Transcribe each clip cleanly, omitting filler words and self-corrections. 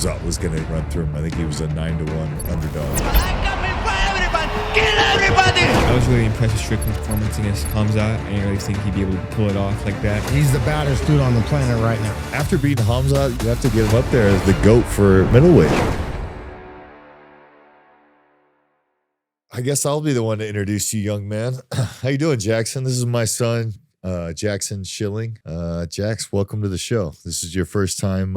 Khamzat was going to run through him. I think he was a 9-1 underdog. I was really impressed with Strickland's performance against Khamzat. I didn't really think he'd be able to pull it off like that. He's the baddest dude on the planet right now. After beating Khamzat, you have to get him up there as the GOAT for middleweight. I guess I'll be the one to introduce you, young man. How you doing, Jackson? This is my son, Jackson Schilling. Jax, welcome to the show. This is your first time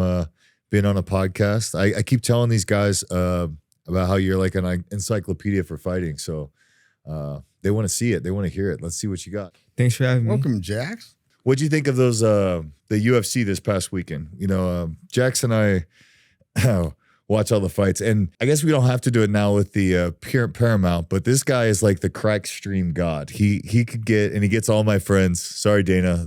being on a podcast. I keep telling these guys about how you're like an encyclopedia for fighting. So they want to see it. They want to hear it. Let's see what you got. Thanks for having me. Welcome, Jax. What'd you think of those the UFC this past weekend? You know, Jax and I watch all the fights, and I guess we don't have to do it now with the Paramount, but this guy is like the crack stream god. He could get, and he gets all my friends, sorry Dana,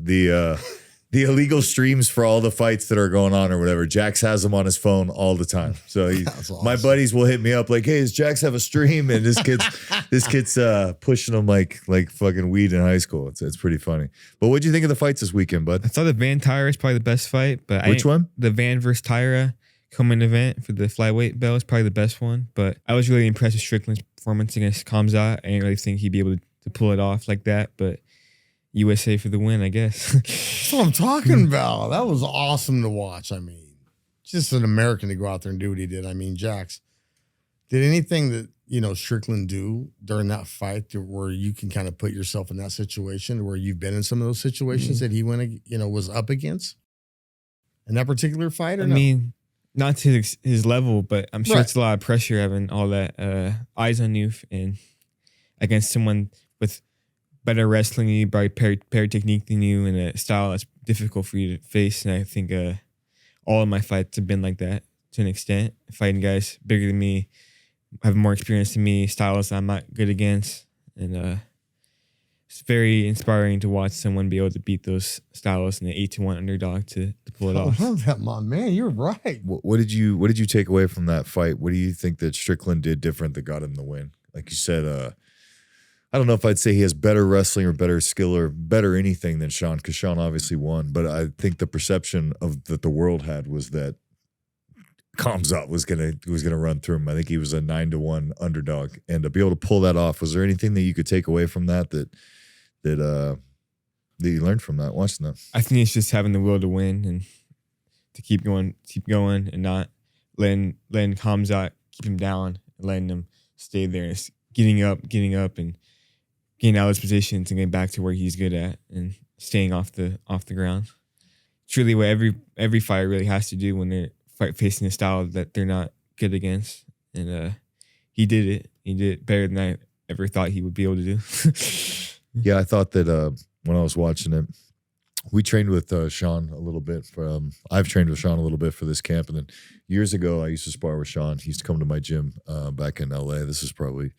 the illegal streams for all the fights that are going on or whatever. Jax has them on his phone all the time. So awesome. My buddies will hit me up like, hey, does Jax have a stream? And this kid's pushing them like fucking weed in high school. It's pretty funny. But what'd you think of the fights this weekend, bud? I thought the Van Tyra is probably the best fight. But which one? The Van versus Tyra co-main event for the flyweight belt is probably the best one. But I was really impressed with Strickland's performance against Khamzat. I didn't really think he'd be able to pull it off like that. But USA for the win, I guess. That's what I'm talking about. That was awesome to watch. I mean, just an American to go out there and do what he did. I mean, Jax, did anything that, you know, Strickland do during that fight where you can kind of put yourself in that situation where you've been in some of those situations that he went, you know, was up against in that particular fight? Or I mean, not to his level, but I'm sure it's a lot of pressure having all that eyes on you and against someone with better wrestling than you, probably better technique than you, and a style that's difficult for you to face. And I think all of my fights have been like that to an extent. Fighting guys bigger than me, have more experience than me, styles I'm not good against. And it's very inspiring to watch someone be able to beat those styles and an 8-1 underdog to pull it off. I love that, my man. You're right. What did you take away from that fight? What do you think that Strickland did different that got him the win? Like you said, I don't know if I'd say he has better wrestling or better skill or better anything than Sean, because Sean obviously won. But I think the perception that the world had was that Khamzat was gonna run through him. I think he was a 9-1 underdog, and to be able to pull that off, was there anything that you could take away from that you learned from that watching that? I think it's just having the will to win and to keep going, and not letting Khamzat keep him down, and letting him stay there, and getting up, and getting out of his positions and getting back to where he's good at and staying off the ground. It's really what every fighter really has to do when they're facing a style that they're not good against. And he did it. He did it better than I ever thought he would be able to do. Yeah, I thought that when I was watching it, we trained with Sean a little bit. I've trained with Sean a little bit for this camp. And then years ago, I used to spar with Sean. He used to come to my gym back in LA. This is probably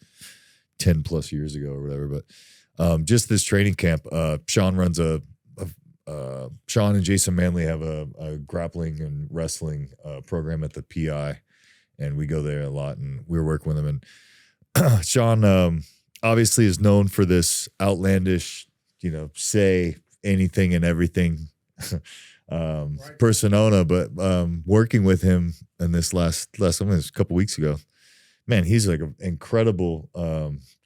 10 plus years ago or whatever. But just this training camp, Sean runs Sean and Jason Manley have a grappling and wrestling program at the PI. And we go there a lot, and we were working with him. And Sean obviously is known for this outlandish, you know, say anything and everything persona. But working with him in this last a couple weeks ago, man, he's like an incredible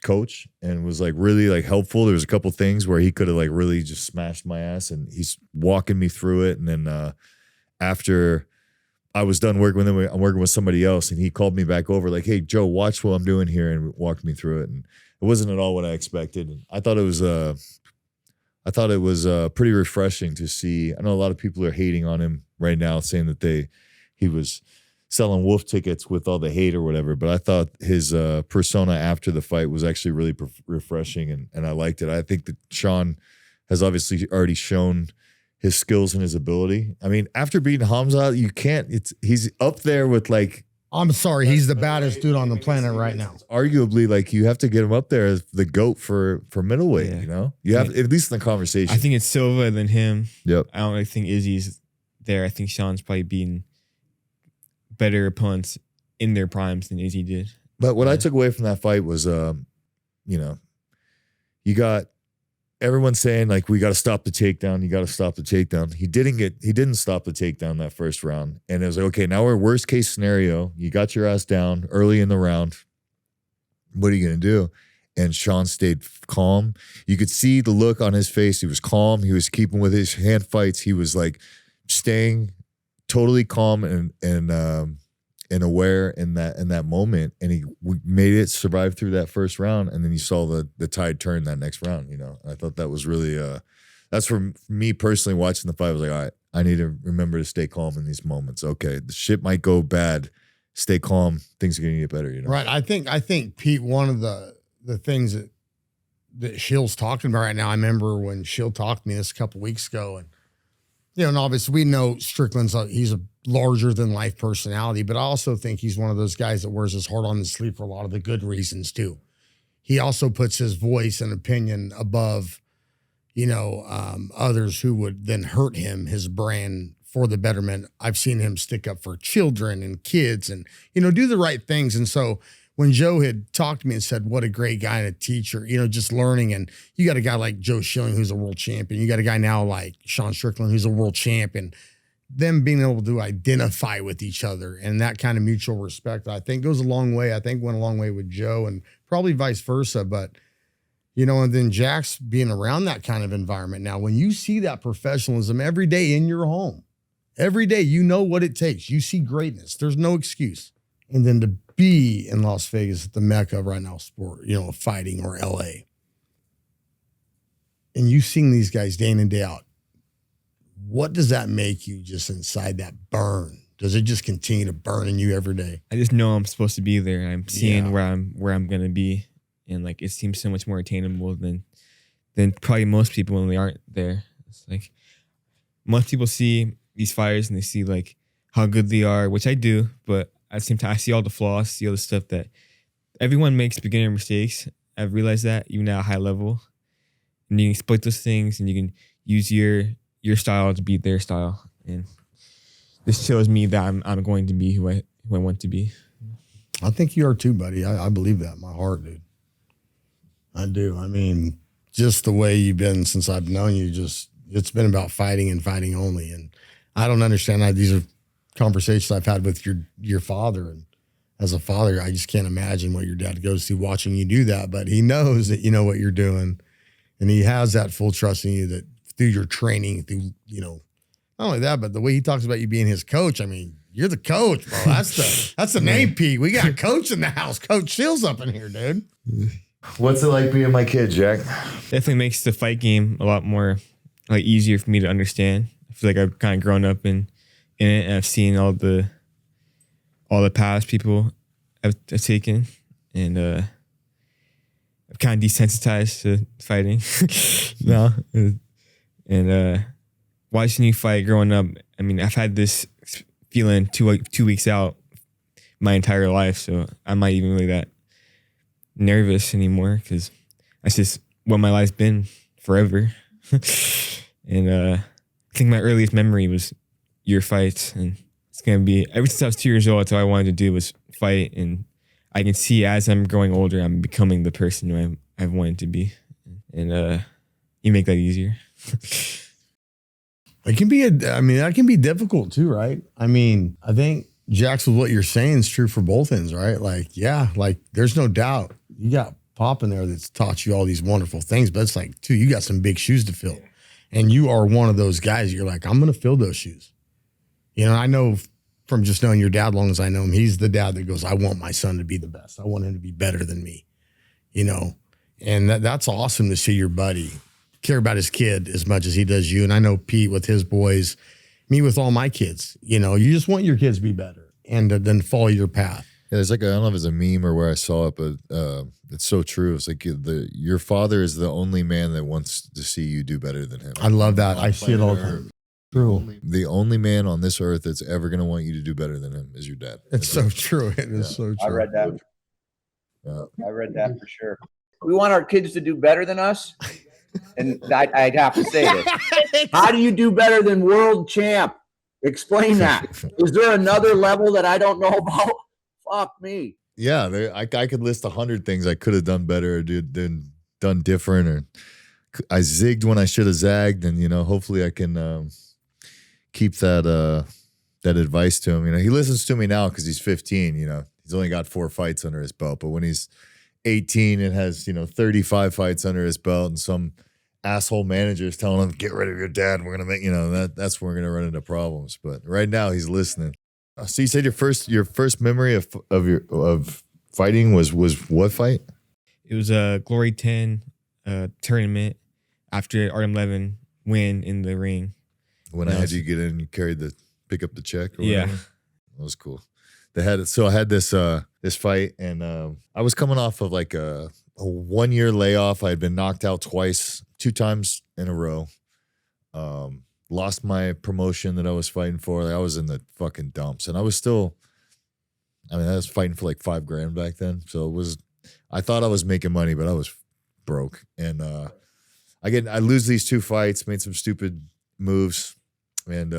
coach, and was like really like helpful. There was a couple things where he could have like really just smashed my ass, and he's walking me through it. And then after I was done working with him, I'm working with somebody else, and he called me back over like, hey, Joe, watch what I'm doing here, and walked me through it. And it wasn't at all what I expected. And I thought it was pretty refreshing to see. I know a lot of people are hating on him right now, saying that he was selling wolf tickets with all the hate or whatever, but I thought his persona after the fight was actually really refreshing, and I liked it. I think that Sean has obviously already shown his skills and his ability. I mean, after beating Khamzat, he's up there with like, I'm sorry, he's the baddest dude on the planet right now. Arguably, like, you have to get him up there as the GOAT for middleweight. Yeah. You know, you have, at least in the conversation. I think it's Silva than him. Yep. I don't really think Izzy's there. I think Sean's probably beaten better opponents in their primes than Izzy did. But what I took away from that fight was, you know, you got everyone's saying like, we got to stop the takedown. You got to stop the takedown. He didn't stop the takedown that first round. And it was like, okay, now we're worst case scenario. You got your ass down early in the round. What are you going to do? And Sean stayed calm. You could see the look on his face. He was calm. He was keeping with his hand fights. He was like staying totally calm and aware in that moment. And he made it survive through that first round. And then you saw the tide turn that next round, you know. I thought that was really, that's for me personally watching the fight. I was like, all right, I need to remember to stay calm in these moments. Okay, the shit might go bad. Stay calm. Things are going to get better, you know. Right. I think Pete, one of the things that Shill's talking about right now, I remember when Shill talked to me this a couple weeks ago, and you know, and obviously we know Strickland's he's a larger than life personality, but I also think he's one of those guys that wears his heart on his sleeve for a lot of the good reasons too. He also puts his voice and opinion above, you know, others who would then hurt him, his brand, for the betterment. I've seen him stick up for children and kids and, you know, do the right things. And so when Joe had talked to me and said, what a great guy and a teacher, you know, just learning. And you got a guy like Joe Schilling, who's a world champion. You got a guy now like Sean Strickland, who's a world champion. Them being able to identify with each other and that kind of mutual respect, I think goes a long way. I think went a long way with Joe and probably vice versa. But, you know, and then Jack's being around that kind of environment. Now, when you see that professionalism every day in your home, every day, you know what it takes. You see greatness. There's no excuse. And then to be in Las Vegas at the Mecca right now, sport, you know, fighting, or LA. And you seeing these guys day in and day out. What does that make you just inside that burn? Does it just continue to burn in you every day? I just know I'm supposed to be there. I'm seeing where I'm gonna be, and like it seems so much more attainable than probably most people when they aren't there. It's like most people see these fighters and they see like how good they are, which I do, but at the same time I see all the flaws, see all the stuff that everyone makes beginner mistakes. I've realized that even at a high level, and you can exploit those things, and you can use your style to beat their style, and this shows me that I'm going to be who I want to be. I think you are too, buddy. I believe that in my heart, dude. I do. I mean, just the way you've been since I've known you, it's been about fighting and fighting only. And I don't understand. These are conversations I've had with your father, and as a father, I just can't imagine what your dad goes through watching you do that. But he knows that you know what you're doing, and he has that full trust in you that through your training, through, you know, not only that, but the way he talks about you being his coach. I mean, you're the coach, bro. That's the name, Pete. We got a coach in the house. Coach Shill's up in here, dude. What's it like being my kid, Jack? Definitely makes the fight game a lot more like easier for me to understand. I feel like I've kind of grown up in it, and I've seen all the paths people have taken, and I've kind of desensitized to fighting now. And watching you fight growing up, I mean, I've had this feeling 2 weeks out my entire life, so I'm not even really that nervous anymore because that's just what my life's been forever. And I think my earliest memory was your fights, and it's gonna be ever since I was 2 years old. That's all I wanted to do was fight, and I can see as I'm growing older, I'm becoming the person who I've wanted to be, and you make that easier. It can be that can be difficult too, right? I mean, I think Jackson, what you're saying is true for both ends, right? Like, yeah, like there's no doubt you got Pop in there that's taught you all these wonderful things, but it's like, too, you got some big shoes to fill. And you are one of those guys, you're like, I'm going to fill those shoes. You know, I know from just knowing your dad long as I know him, he's the dad that goes, I want my son to be the best. I want him to be better than me, you know? And that's awesome to see your buddy care about his kid as much as he does you. And I know Pete with his boys, me with all my kids, you know, you just want your kids to be better and then follow your path. Yeah, there's like I don't know if it's a meme or where I saw it, but it's so true. It's like your father is the only man that wants to see you do better than him. I love that. I see it all the time. True. The only man on this earth that's ever going to want you to do better than him is your dad. It's so true. It is so true. I read that. I read that for sure. We want our kids to do better than us. And I'd have to say this. How do you do better than world champ? Explain that. Is there another level that I don't know about? Fuck me. Yeah, I could list 100 things I could have done better or done different or I zigged when I should have zagged, and hopefully I can keep that advice to him. He listens to me now because he's 15. He's only got 4 fights under his belt, but when he's 18 and has 35 fights under his belt, and some asshole manager is telling him, get rid of your dad, and we're gonna make that's when we're gonna run into problems. But right now he's listening. So you said your first memory of fighting was what fight? It was a Glory 10 tournament after RM11 win in the ring. When I had you get in and pick up the check? Or yeah. Whatever? That was cool. I had this fight, and I was coming off of like a 1-year layoff. I had been knocked out twice, 2 times in a row. Lost my promotion that I was fighting for. I was in the fucking dumps, and I was fighting for like $5,000 back then. So I thought I was making money, but I was broke. And I lose these 2 fights, made some stupid moves, and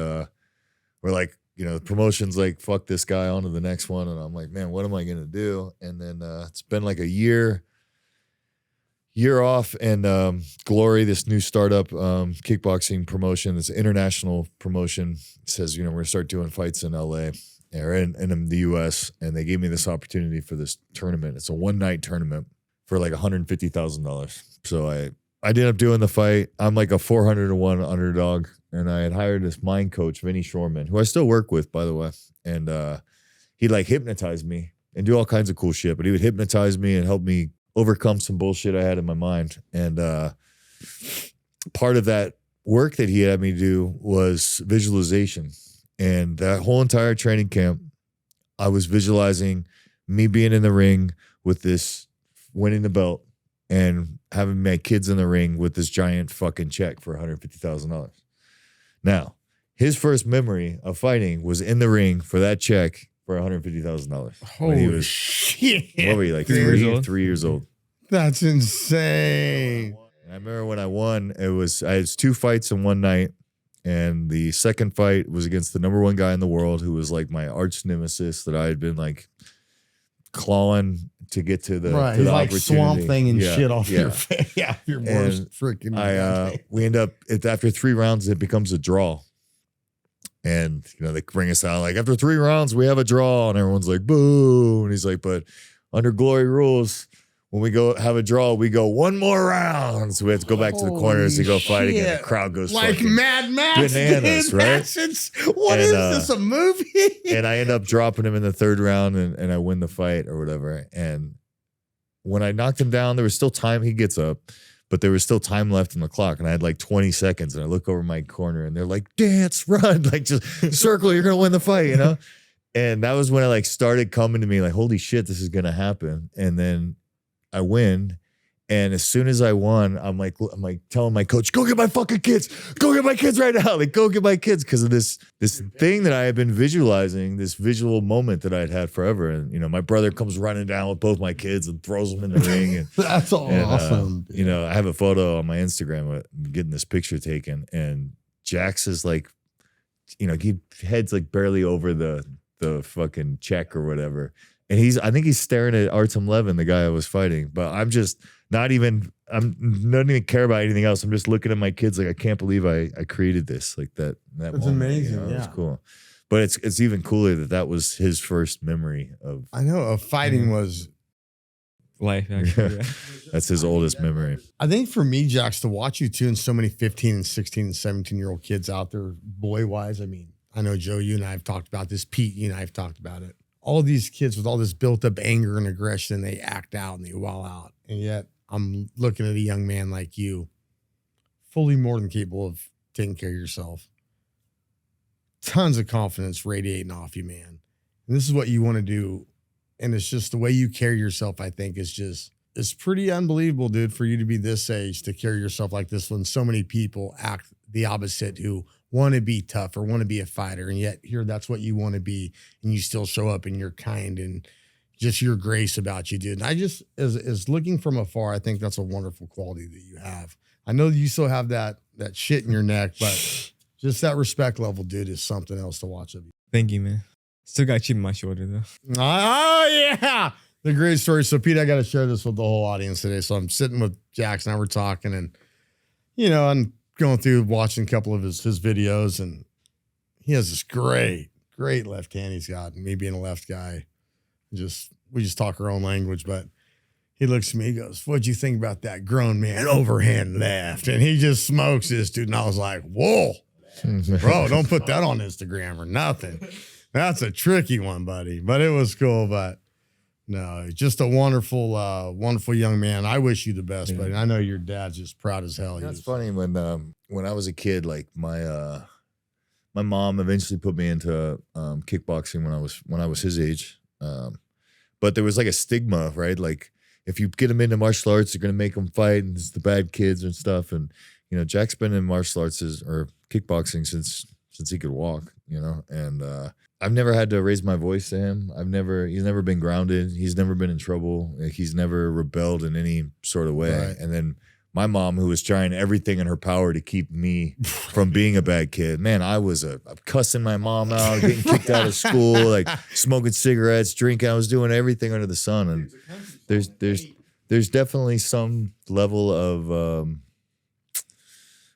we're like, promotion's like, fuck this guy, on to the next one. And I'm like, man, what am I gonna do? And then it's been like a year off, and Glory, this new startup kickboxing promotion, this international promotion, says, we're gonna start doing fights in LA or in the US, and they gave me this opportunity for this tournament. It's a 1-night tournament for like $150,000. So I ended up doing the fight. I'm like a 400-1 underdog, and I had hired this mind coach, Vinny Shorman, who I still work with, by the way. And he'd like hypnotize me and do all kinds of cool shit, but he would hypnotize me and help me overcome some bullshit I had in my mind. And part of that work that he had me do was visualization. And that whole entire training camp, I was visualizing me being in the ring with this, winning the belt, and having my kids in the ring with this giant fucking check for $150,000. Now, his first memory of fighting was in the ring for that check for $150,000. Holy shit. What were you, like 3 years old? That's insane. I remember when I won, I had 2 fights in one night, and the second fight was against the #1 guy in the world, who was like my arch nemesis that I had been like clawing to get to the right. to the like opportunity. Swamp Thing and shit off yeah. your face. Yeah, your worst freaking. We end up after 3 rounds, it becomes a draw, and they bring us out like, after 3 rounds we have a draw, and everyone's like, boo, and he's like, but under Glory rules, when we go have a draw, we go 1 more round. So we have to go back to the corners to go fight again. The crowd goes like Mad Max, bananas, dude. right? What is this, a movie? And I end up dropping him in the 3rd round, and I win the fight or whatever. And when I knocked him down, there was still time. He gets up, but there was still time left on the clock. And I had like 20 seconds. And I look over my corner, and they're like, dance, run, like just circle, you're going to win the fight, And that was when I like started coming to me like, holy shit, this is going to happen. And then I win, and as soon as I won, I'm like telling my coach, go get my fucking kids, go get my kids right now, like go get my kids, because of this thing that I had been visualizing, this visual moment that I'd had forever. And my brother comes running down with both my kids and throws them in the ring, and that's awesome. I have a photo on my Instagram of getting this picture taken, and Jax is like, he heads like barely over the fucking check or whatever. And I think he's staring at Artem Levin, the guy I was fighting. But I'm just not even care about anything else. I'm just looking at my kids like, I can't believe I created this. Like that That's moment, amazing. Yeah. It's cool. But it's even cooler that was his first memory of. I know, of fighting was life, actually. Yeah. That's his oldest memory. I think for me, Jax, to watch you two and so many 15 and 16 and 17-year-old kids out there, boy-wise, I mean, I know, Joe, you and I have talked about this. Pete, you and I have talked about it. All these kids with all this built-up anger and aggression, they act out and they wall out. And yet I'm looking at a young man like you, fully more than capable of taking care of yourself. Tons of confidence radiating off you, man. And this is what you want to do. And it's just the way you carry yourself, I think, it's pretty unbelievable, dude, for you to be this age, to carry yourself like this when so many people act the opposite, who want to be tough or want to be a fighter. And yet here, that's what you want to be. And you still show up and you're kind and just your grace about you, dude. And I just, as looking from afar, I think that's a wonderful quality that you have. I know you still have that shit in your neck, but just that respect level, dude, is something else to watch of you. Thank you, man. Still got a chip in my shoulder, though. Oh, yeah. The great story. So, Pete, I got to share this with the whole audience today. So I'm sitting with Jackson and we're talking, and you know, I'm going through watching a couple of his videos, and he has this great left hand he's got. And me being a left guy, we just talk our own language, but he looks at me, he goes, "What'd you think about that grown man overhand left?" And he just smokes this dude. And I was like, whoa, bro, don't put that on Instagram or nothing. That's a tricky one, buddy. But it was cool. But no, just a wonderful, wonderful young man. I wish you the best, buddy. I know your dad's just proud as hell. That's funny when I was a kid, like my mom eventually put me into kickboxing when I was his age. But there was like a stigma, right? Like if you get them into martial arts, you're gonna make them fight, and it's the bad kids and stuff. And you know, Jack's been in martial arts or kickboxing since he could walk. You know, and I've never had to raise my voice to him. He's never been grounded. He's never been in trouble. Like, he's never rebelled in any sort of way. Right. And then my mom, who was trying everything in her power to keep me from being a bad kid, man, I was cussing my mom out, getting kicked out of school, like smoking cigarettes, drinking. I was doing everything under the sun. And there's definitely some level of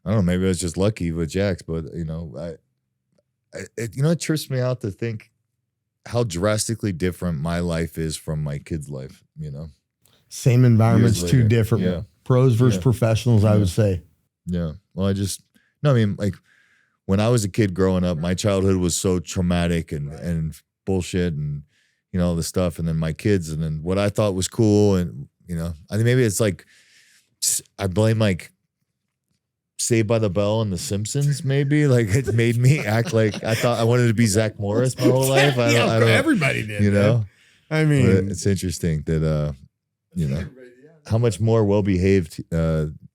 I don't know, maybe I was just lucky with Jax, but you know, it trips me out to think how drastically different my life is from my kid's life. You know, same environments, two different. Yeah. Pros versus professionals, I would say. Yeah. Well, I mean, like when I was a kid growing up, my childhood was so traumatic and bullshit and, you know, all this stuff. And then my kids, and then what I thought was cool. And, you know, I think maybe it's like, I blame like Saved by the Bell and The Simpsons, maybe. Like it made me act like I thought I wanted to be Zach Morris my whole life. I don't everybody did. You know? I mean, but it's interesting that, you know, how much more well-behaved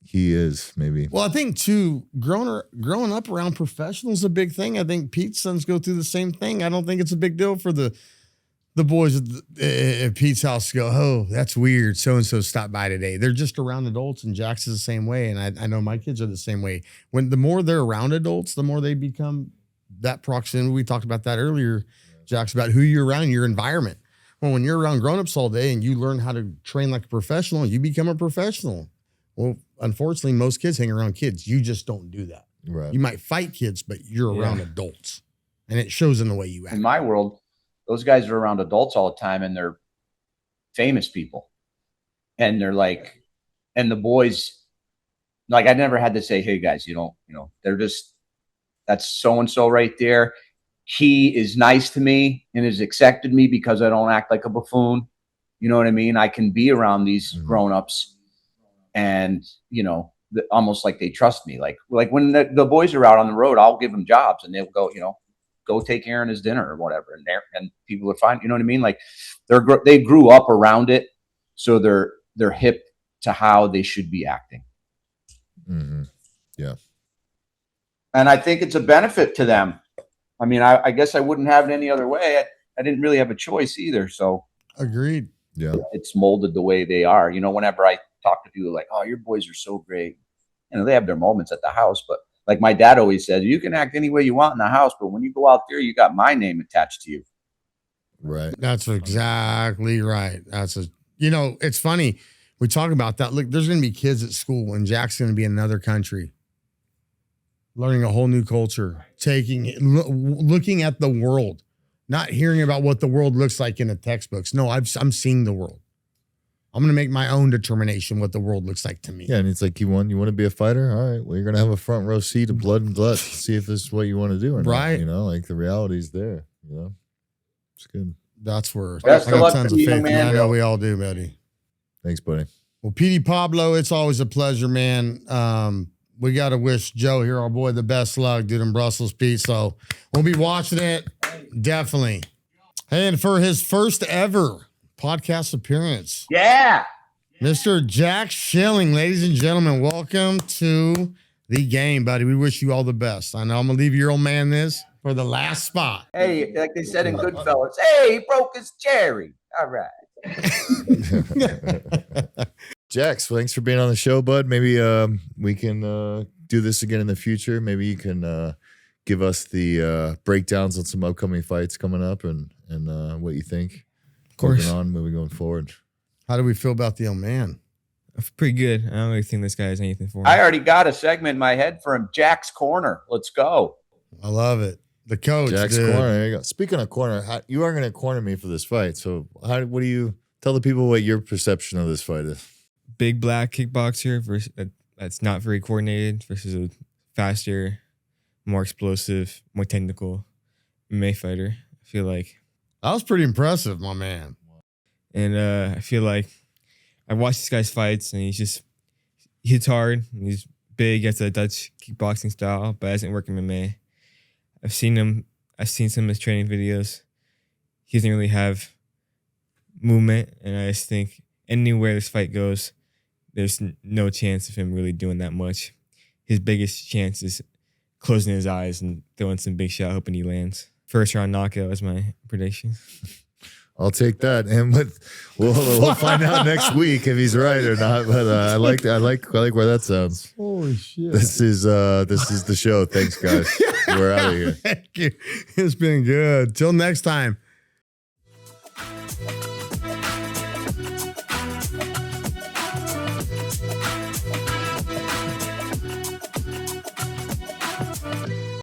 he is, maybe. Well, I think too, growing up around professionals is a big thing. I think Pete's sons go through the same thing. I don't think it's a big deal for the boys at Pete's house to go, "Oh, that's weird. So-and-so stopped by today." They're just around adults, and Jax is the same way. And I know my kids are the same way. When the more they're around adults, the more they become that proximity. We talked about that earlier, Jax, about who you're around, your environment. Well, when you're around grown-ups all day and you learn how to train like a professional, you become a professional. Well, unfortunately, most kids hang around kids. You just don't do that. Right. You might fight kids, but you're around adults. And it shows in the way you act. In my world, those guys are around adults all the time, and they're famous people. And they're like, and the boys, like I never had to say, "Hey guys, they're just, that's so-and-so right there. He is nice to me and has accepted me because I don't act like a buffoon." You know what I mean? I can be around these grown-ups and, you know, almost like they trust me. Like when the boys are out on the road, I'll give them jobs and they'll go, you know, go take Aaron his dinner or whatever. And people are fine. You know what I mean? Like they grew up around it. So they're hip to how they should be acting. Mm-hmm. Yeah. And I think it's a benefit to them. I mean, I guess I wouldn't have it any other way. I didn't really have a choice either. So agreed. Yeah. It's molded the way they are. You know, whenever I talk to people like, "Oh, your boys are so great." You know, they have their moments at the house, but like my dad always said, you can act any way you want in the house, but when you go out there, you got my name attached to you. Right. That's exactly right. It's funny. We talk about that. Look, there's going to be kids at school and Jack's going to be in another country, learning a whole new culture, looking at the world, not hearing about what the world looks like in the textbooks. No, I'm seeing the world. I'm going to make my own determination what the world looks like to me. Yeah, and it's like you want to be a fighter? All right, well, you're going to have a front row seat of blood and guts to see if this is what you want to do or not. Right. You know, like the reality's there, you know? It's good. That's where Best I got of luck tons to of you, faith. man. I know we all do, buddy. Thanks, buddy. Well, Petey Pablo, it's always a pleasure, man. We got to wish Joe here, our boy, the best luck, dude, in Brussels, Pete. So we'll be watching it. Definitely. Hey, and for his first ever podcast appearance. Yeah. Mr. Jack Schilling, ladies and gentlemen, welcome to the game, buddy. We wish you all the best. I know I'm going to leave your old man this for the last spot. Hey, like they said in Goodfellas, hey, he broke his cherry. All right. Jax, thanks for being on the show, bud. Maybe we can do this again in the future. Maybe you can give us the breakdowns on some upcoming fights coming up and what you think. Of course. Moving forward. How do we feel about the old man? Pretty good. I don't really think this guy has anything for him. I already got a segment in my head for him. Jack's Corner. Let's go. I love it. The coach, Jack's dude. corner. There you go. Speaking of corner, you are going to corner me for this fight. So, what do you tell the people what your perception of this fight is? Big black kickboxer versus that's not very coordinated versus a faster, more explosive, more technical MMA fighter. I feel like. That was pretty impressive, my man. And I feel like I watched this guy's fights, and he hits hard, and he's big, has a Dutch kickboxing style, but hasn't worked in MMA. I've seen some of his training videos. He doesn't really have movement, and I just think anywhere this fight goes, there's no chance of him really doing that much. His biggest chance is closing his eyes and throwing some big shot, hoping he lands. First round knockout is my prediction. I'll take that, and we'll find out next week if he's right or not. But I like where that sounds. Holy shit! This is the show. Thanks, guys. We're out of here. Thank you. It's been good. Till next time.